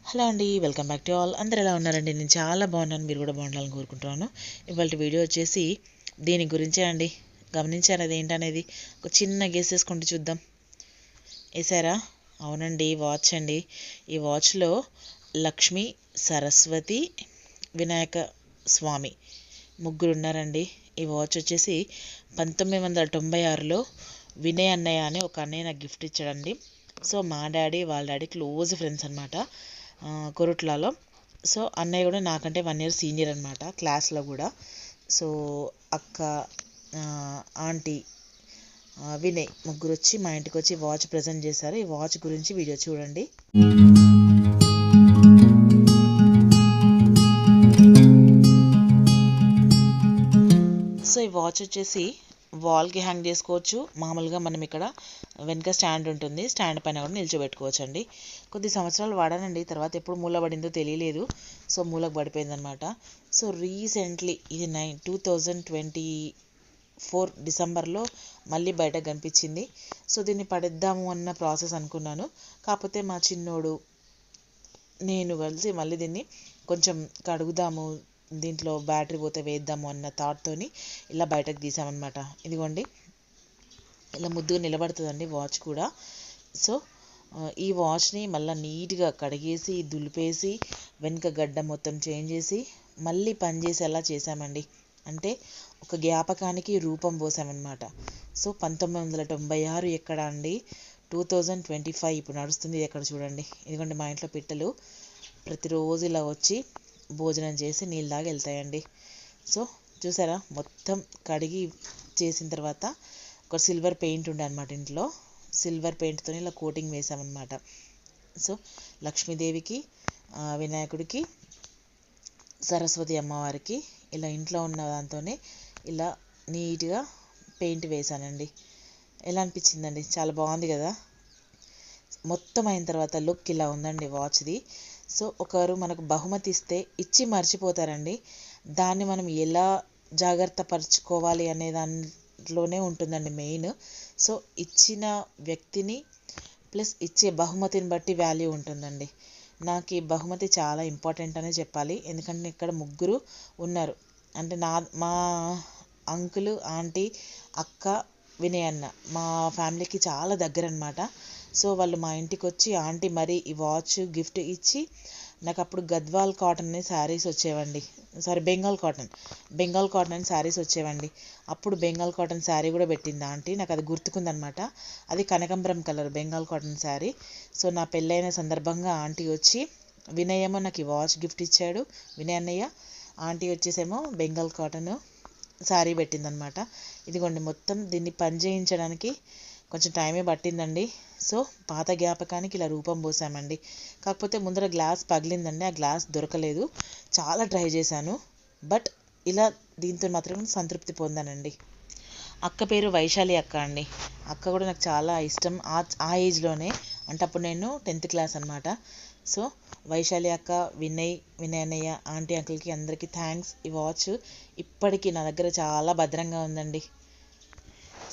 Hello అండి, welcome back to all. అందరు ఎలా ఉన్నారండి? నేను చాలా బాగున్నాను, మీరు కూడా బాగుండాలని కోరుకుంటున్నాను. ఇవాళ వీడియో వచ్చేసి దీని గురించే అండి. గమనించారు అది ఏంటనేది? ఒక చిన్న గెస్ వేసుకుంటూ చూద్దాం. వేసారా? అవునండి, వాచ్ అండి. ఈ వాచ్లో లక్ష్మి, సరస్వతి, వినాయక స్వామి ముగ్గురు ఉన్నారండి. ఈ వాచ్ వచ్చేసి 1996లో వినయ్ అన్నయ్య అని ఒక అన్నయ్య నాకు గిఫ్ట్ ఇచ్చాడండి. సో మా డాడీ వాళ్ళ డాడీ క్లోజ్ ఫ్రెండ్స్ అనమాట, కొరుట్లాలో. సో అన్నయ్య కూడా నాకంటే 1 year సీనియర్ అనమాట, క్లాస్లో కూడా. సో అక్క, ఆంటీ, వినయ్ ముగ్గురు వచ్చి మా ఇంటికి వచ్చి వాచ్ ప్రజెంట్ చేశారు. ఈ వాచ్ గురించి వీడియో చూడండి. సో ఈ వాచ్ వచ్చేసి వాల్కి హ్యాంగ్ చేసుకోవచ్చు. మామూలుగా మనం ఇక్కడ వెనక స్టాండ్ ఉంటుంది, స్టాండ్ పైన కూడా నిల్చోబెట్టుకోవచ్చు అండి. కొద్ది సంవత్సరాలు వాడానండి, తర్వాత ఎప్పుడు మూల పడిందో తెలియలేదు. సో మూలకు పడిపోయిందనమాట. సో రీసెంట్లీ ఇది 2024 డిసెంబర్లో మళ్ళీ బయటకు కనిపించింది. సో దీన్ని పడేద్దాము అన్న ప్రాసెస్ అనుకున్నాను. కాకపోతే మా చిన్నోడు నేను కలిసి మళ్ళీ దీన్ని కొంచెం కడుగుదాము, దీంట్లో బ్యాటరీ పోతే వేద్దాము అన్న థాట్తోని ఇలా బయటకు తీసామన్నమాట. ఇదిగోండి, ఇలా ముద్దుగా నిలబడుతుందండి వాచ్ కూడా. సో ఈ వాచ్ని మళ్ళీ నీట్గా కడిగేసి దులిపేసి వెనుక గడ్డ మొత్తం చేంజ్ చేసి మళ్ళీ పనిచేసేలా చేసామండి. అంటే ఒక జ్ఞాపకానికి రూపం పోసామన్నమాట. సో 1996 ఎక్కడ అండి, 2025 ఇప్పుడు నడుస్తుంది. ఇది ఎక్కడ చూడండి. ఇదిగోండి మా ఇంట్లో పిట్టలు ప్రతిరోజు ఇలా వచ్చి భోజనం చేసి నీళ్ళు తాగి వెళ్తాయండి. సో చూసారా, మొత్తం కడిగి చేసిన తర్వాత ఒక సిల్వర్ పెయింట్ ఉండే అనమాట ఇంట్లో. సిల్వర్ పెయింట్తో ఇలా కోటింగ్ వేసామన్నమాట. సో లక్ష్మీదేవికి, వినాయకుడికి, సరస్వతి అమ్మవారికి ఇలా ఇంట్లో ఉన్న దాంతోనే ఇలా నీట్గా పెయింట్ వేసానండి. ఎలా అనిపించిందండి? చాలా బాగుంది కదా. మొత్తం అయిన తర్వాత లుక్ ఇలా ఉందండి వాచ్ది. సో ఒకరు మనకు బహుమతి ఇస్తే ఇచ్చి మర్చిపోతారండి, దాన్ని మనం ఎలా జాగ్రత్త పరుచుకోవాలి అనే దాంట్లోనే ఉంటుందండి మెయిన్. సో ఇచ్చిన వ్యక్తిని ప్లస్ ఇచ్చే బహుమతిని బట్టి వాల్యూ ఉంటుందండి. నాకు ఈ బహుమతి చాలా ఇంపార్టెంట్ అనే చెప్పాలి. ఎందుకంటే ఇక్కడ ముగ్గురు ఉన్నారు, అంటే మా అంకుల్, ఆంటీ, అక్క, వినయ్ అన్న మా ఫ్యామిలీకి చాలా దగ్గర అనమాట. సో వాళ్ళు మా ఇంటికి వచ్చి ఆంటీ మరి ఈ వాచ్ గిఫ్ట్ ఇచ్చి, నాకు అప్పుడు గద్వాల్ కాటన్ అనే శారీస్ వచ్చేవండి, బెంగాల్ కాటన్ అని శారీస్ వచ్చేవండి. అప్పుడు బెంగాల్ కాటన్ శారీ కూడా పెట్టింది ఆంటీ, నాకు అది గుర్తుకుందనమాట. అది కనకంబరం colour Bengal cotton sari. So నా పెళ్ళైన సందర్భంగా ఆంటీ వచ్చి, వినయ్ ఏమో నాకు ఈ వాచ్ గిఫ్ట్ ఇచ్చాడు, వినయ్ అన్నయ్య. ఆంటీ వచ్చేసేమో బెంగాల్ కాటన్ శారీ పెట్టిందనమాట. ఇదిగోండి, మొత్తం దీన్ని పని చేయించడానికి కొంచెం టైమే పట్టిందండి. సో పాత జ్ఞాపకానికి ఇలా రూపం పోసామండి. కాకపోతే ముందర గ్లాస్ పగిలిందండి, ఆ గ్లాస్ దొరకలేదు. చాలా ట్రై చేశాను, బట్ ఇలా దీంతో మాత్రం సంతృప్తి పొందానండి. అక్క పేరు వైశాలి అక్క అండి. అక్క కూడా నాకు చాలా ఇష్టం ఆ ఏజ్లోనే, అంటే అప్పుడు నేను 10th క్లాస్ అనమాట. సో వైశాలి అక్క, వినయ్ అన్నయ్య, ఆంటీ, అంకుల్కి అందరికీ థ్యాంక్స్. ఈ వాచ్ ఇప్పటికీ నా దగ్గర చాలా భద్రంగా ఉందండి.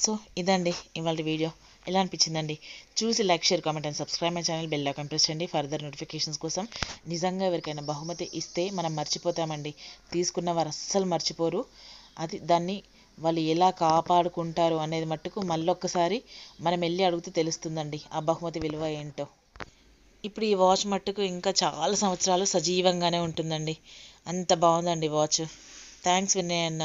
సో ఇదండి ఇవాళ వీడియో. ఎలా అనిపించిందండి? చూసి like, share, comment and subscribe my channel. Bell icon press చేయండి ఫర్దర్ నోటిఫికేషన్స్ కోసం. నిజంగా ఎవరికైనా బహుమతి ఇస్తే మనం మర్చిపోతామండి, తీసుకున్న వారు అస్సలు మర్చిపోరు. దాన్ని వాళ్ళు ఎలా కాపాడుకుంటారు అనేది మట్టుకు మళ్ళొక్కసారి మనం వెళ్ళి అడిగితే తెలుస్తుందండి ఆ బహుమతి విలువ ఏంటో. ఇప్పుడు ఈ వాచ్ మట్టుకు ఇంకా చాలా సంవత్సరాలు సజీవంగానే ఉంటుందండి. అంత బాగుందండి వాచ్. థ్యాంక్స్ వినయ్ అన్న.